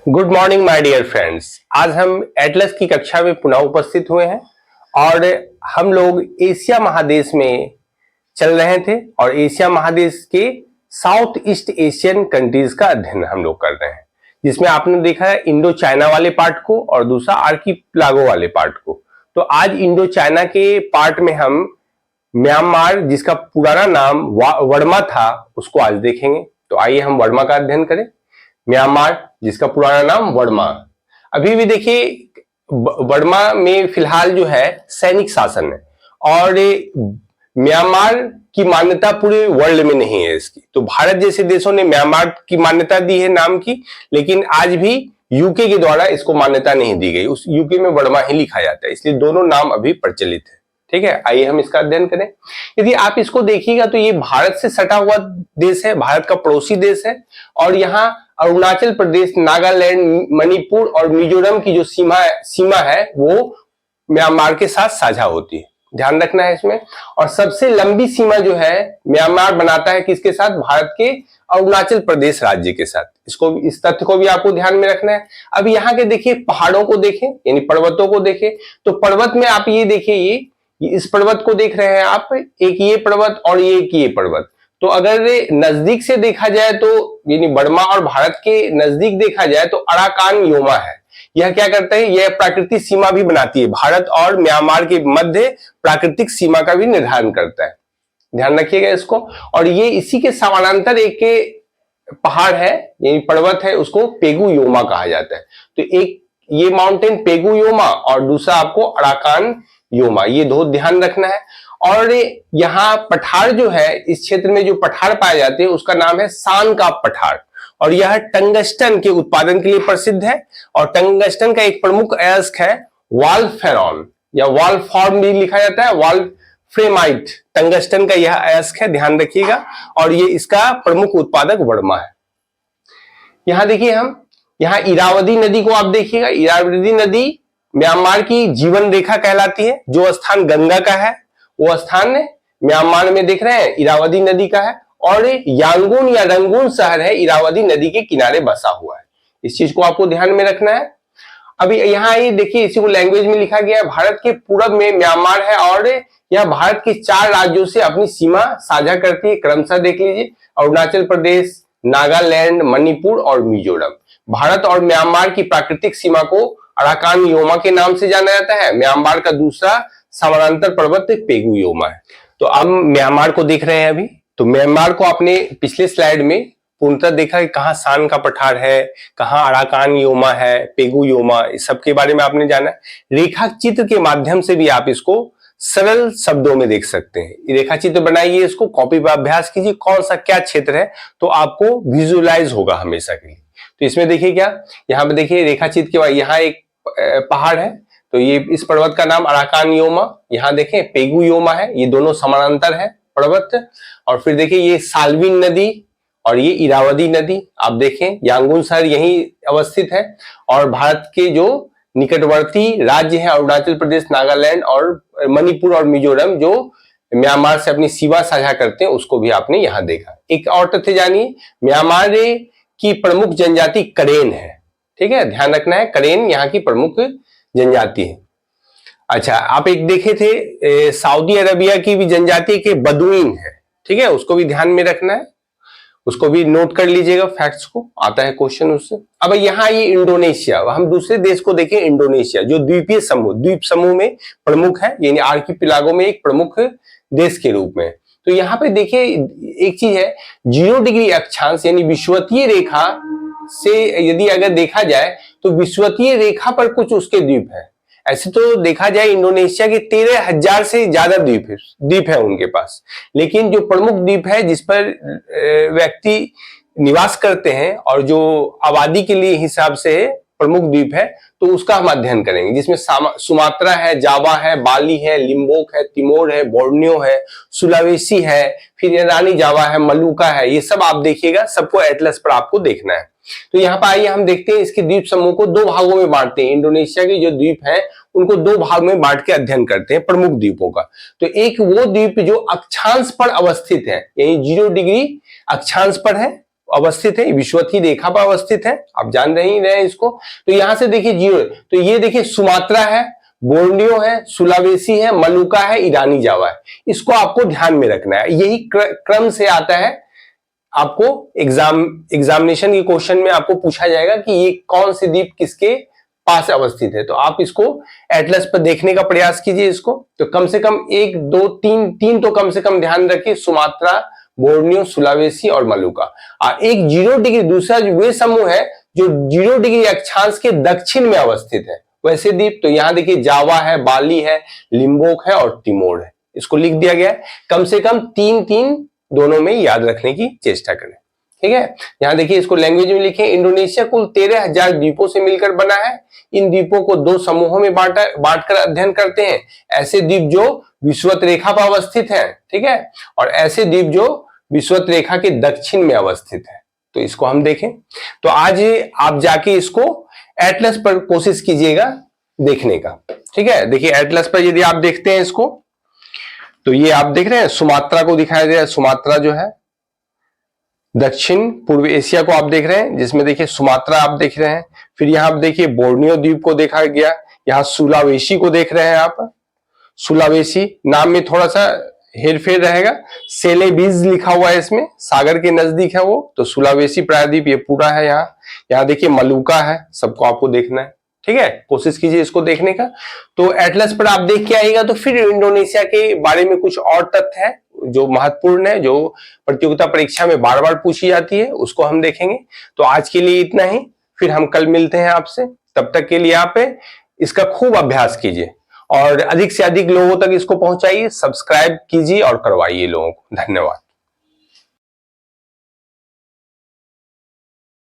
Good morning my dear friends. आज हम Atlas की कक्षा में पुनः उपस्थित हुए हैं और हम लोग एशिया महादेश में चल रहे थे और एशिया महादेश के साउथ ईस्ट एशियन कंट्रीज का अध्ययन हम लोग कर रहे हैं, जिसमें आपने देखा है इंडो चाइना वाले पार्ट को और दूसरा आर्कीपिलागो वाले पार्ट को। तो आज इंडो चाइना के पार्ट में हम म्यांमार, जिसका पुराना नाम वर्मा था, उसको आज देखेंगे। तो आइए हम वर्मा का अध्ययन करें। म्यांमार, जिसका पुराना नाम वर्मा। अभी भी देखिए वर्मा में फिलहाल जो है सैनिक शासन है और म्यांमार की मान्यता पूरे वर्ल्ड में नहीं है इसकी। तो भारत जैसे देशों ने म्यांमार की मान्यता दी है नाम की, लेकिन आज भी यूके के द्वारा इसको मान्यता नहीं दी गई। उस यूके में वर्मा ही लिखा जाता है, इसलिए दोनों नाम अभी प्रचलित है। ठीक है, आइए हम इसका अध्ययन करें। यदि आप इसको देखिएगा तो ये भारत से सटा हुआ देश है, भारत का पड़ोसी देश है और यहाँ अरुणाचल प्रदेश, नागालैंड, मणिपुर और मिजोरम की जो सीमा है वो म्यांमार के साथ साझा होती है। ध्यान रखना है इसमें। और सबसे लंबी सीमा जो है म्यांमार बनाता है किसके साथ? भारत के अरुणाचल प्रदेश राज्य के साथ। इस तथ्य को भी आपको ध्यान में रखना है। अब यहाँ के देखिए पहाड़ों को देखें, यानी पर्वतों को देखें, तो पर्वत में आप ये देखिए, ये इस पर्वत को देख रहे हैं आप, एक ये पर्वत और एक ये पर्वत। तो अगर नजदीक से देखा जाए तो यानी बर्मा और भारत के नजदीक देखा जाए तो अराकान योमा है। यह क्या करता है? यह प्राकृतिक सीमा भी बनाती है, भारत और म्यांमार के मध्य प्राकृतिक सीमा का भी निर्धारण करता है। ध्यान रखिएगा इसको। और ये इसी के समानांतर एक के पहाड़ है, यानी पर्वत है, उसको पेगु योमा कहा जाता है। तो एक ये माउंटेन पेगु योमा और दूसरा आपको अराकान योमा, ये दो ध्यान रखना है। और यहाँ पठार जो है, इस क्षेत्र में जो पठार पाए जाते हैं उसका नाम है सान का पठार और यह टंगस्टन के उत्पादन के लिए प्रसिद्ध है। और टंगस्टन का एक प्रमुख अयस्क है वाल्फेरॉन, या वाल्फॉर्म भी लिखा जाता है, वाल्फ्रेमाइट। टंगस्टन का यह अयस्क है, ध्यान रखिएगा। और ये इसका प्रमुख उत्पादक वर्मा है। यहां देखिए हम, यहाँ इरावदी नदी को आप देखिएगा। इरावदी नदी म्यांमार की जीवन रेखा कहलाती है। जो स्थान गंगा का है वो स्थान म्यांमार में देख रहे हैं इरावदी नदी का है। और यांगून या रंगून शहर है इरावदी नदी के किनारे बसा हुआ है। इस चीज को आपको ध्यान में रखना है। अभी यहाँ ये देखिए, इसी को लैंग्वेज में लिखा गया है। भारत के पूरब में म्यांमार है और यह भारत के 4 राज्यों से अपनी सीमा साझा करती है। क्रमशः देख लीजिए, अरुणाचल प्रदेश, नागालैंड, मणिपुर और मिजोरम। भारत और म्यांमार की प्राकृतिक सीमा को अराकान योमा के नाम से जाना जाता है। म्यांमार का दूसरा समानांतर पर्वत पेगु योमा है। तो अब म्यांमार को देख रहे हैं अभी। तो म्यांमार को आपने पिछले स्लाइड में पूर्णतः देखा कि कहाँ सान का पठार है, कहाँ अराकान योमा है, पेगु योमा, इस सब के बारे में आपने जाना है। रेखा चित्र के माध्यम से भी आप इसको सरल शब्दों में देख सकते हैं। रेखा चित्र बनाइए, इसको कॉपी पर अभ्यास कीजिए, कौन सा क्या क्षेत्र है तो आपको विजुअलाइज होगा हमेशा के लिए। तो इसमें देखिए क्या, यहाँ पे देखिए रेखा चित्र के बाद यहाँ एक पहाड़ है, तो ये इस पर्वत का नाम अराकान योमा। यहाँ देखें पेगु योमा है, ये दोनों समानांतर है पर्वत। और फिर देखिए ये साल्विन नदी और ये इरावदी नदी, आप देखें यांगून शहर यहीं अवस्थित है। और भारत के जो निकटवर्ती राज्य हैं अरुणाचल प्रदेश, नागालैंड और मणिपुर और मिजोरम, जो म्यांमार से अपनी सीमा साझा करते हैं, उसको भी आपने यहाँ देखा। एक और तथ्य जानिए, म्यांमार की प्रमुख जनजाति करेन है। ठीक है, ध्यान रखना है, करेन यहाँ की प्रमुख जनजाति है। अच्छा, आप एक देखे थे सऊदी अरबिया की भी जनजाति के बदुइन है। ठीक है, उसको भी ध्यान में रखना है, उसको भी नोट कर लीजिएगा, फैक्ट्स को आता है क्वेश्चन उससे। अब यहाँ ये इंडोनेशिया, हम दूसरे देश को देखें, इंडोनेशिया जो द्वीपीय समूह, द्वीप समूह में प्रमुख है, यानी आर्कीपिलागो में एक प्रमुख देश के रूप में। तो यहाँ पे देखिए एक चीज है, 0 डिग्री अक्षांश यानी विषुवतीय रेखा से यदि अगर देखा जाए तो विषुवतीय रेखा पर कुछ उसके द्वीप है। ऐसे तो देखा जाए इंडोनेशिया के 13,000 से ज्यादा द्वीप है उनके पास, लेकिन जो प्रमुख द्वीप है जिस पर व्यक्ति निवास करते हैं और जो आबादी के लिए हिसाब से प्रमुख द्वीप है, तो उसका हम अध्ययन करेंगे, जिसमें सुमात्रा है, जावा है, बाली है, लिम्बोक है, तिमोर है, बोर्नियो है, सुलावेसी है, फिर रानी जावा है, मलुका है। ये सब आप देखिएगा, सबको एटलस पर आपको देखना है। तो यहाँ पर आइए हम देखते हैं, इसके द्वीप समूह को 2 भागों में बांटते हैं। इंडोनेशिया के जो द्वीप हैं उनको 2 भाग में बांट के अध्ययन करते हैं प्रमुख द्वीपों का। तो एक वो द्वीप जो अक्षांश पर अवस्थित है, यानी 0 डिग्री अक्षांश पर है, अवस्थित है, विषुवत की रेखा पर अवस्थित है, आप जान रहे ही रहे इसको। तो यहां से देखिए जीरो, तो ये देखिए सुमात्रा है, बोर्नियो है, सुलावेसी है, मलुका है, ईरानी जावा है। इसको आपको ध्यान में रखना है, यही क्रम से आता है। आपको एग्जामिनेशन के क्वेश्चन में आपको पूछा जाएगा कि ये कौन से द्वीप किसके पास अवस्थित है, तो आप इसको एटलस पर देखने का प्रयास कीजिए इसको। तो कम से कम 1 2 3 तो कम से कम ध्यान रखिए, सुमात्रा, बोर्नियो, सुलावेसी और मलुका। एक 0 डिग्री, दूसरा वे समूह है जो 0 डिग्री अक्षांश के दक्षिण में अवस्थित है वैसे द्वीप। तो यहां देखिए जावा है, बाली है, लिम्बोक है और तिमोर है, इसको लिख दिया गया है। कम से कम 3 दोनों में याद रखने की चेष्टा करें, ठीक है। यहां देखिए इसको लैंग्वेज में लिखें, इंडोनेशिया कुल 13,000 द्वीपों से मिलकर बना है। इन द्वीपों को 2 समूहों में बांटकर अध्ययन करते हैं, ऐसे द्वीप जो विषुवत रेखा पर अवस्थित है, ठीक है, और ऐसे द्वीप जो विषुवत रेखा के दक्षिण में अवस्थित है। तो इसको हम देखें। तो आज आप जाके इसको एटलस पर कोशिश कीजिएगा देखने का, ठीक है। देखिए एटलस पर यदि आप देखते हैं इसको, तो ये आप देख रहे हैं सुमात्रा को दिखाया गया है। सुमात्रा जो है दक्षिण पूर्व एशिया को आप देख रहे हैं, जिसमें देखिए सुमात्रा आप देख रहे हैं। फिर यहां आप देखिए बोर्नियो द्वीप को देखा गया, यहां सुलावेसी को देख रहे हैं आप। सुलावेसी नाम में थोड़ा सा हेरफेर रहेगा, सेलेबीज लिखा हुआ है इसमें, सागर के नजदीक है वो। तो सुलावेसी प्रायद्वीप ये पूरा है। यहाँ देखिए मलुका है, सबको आपको देखना है, ठीक है। कोशिश कीजिए इसको देखने का। तो एटलस पर आप देख के आइएगा। तो फिर इंडोनेशिया के बारे में कुछ और तथ्य है जो महत्वपूर्ण है, जो प्रतियोगिता परीक्षा में बार बार पूछी जाती है, उसको हम देखेंगे। तो आज के लिए इतना ही, फिर हम कल मिलते हैं आपसे। तब तक के लिए आप इसका खूब अभ्यास कीजिए और अधिक से अधिक लोगों तक इसको पहुंचाइए, सब्सक्राइब कीजिए और करवाइए लोगों को। धन्यवाद।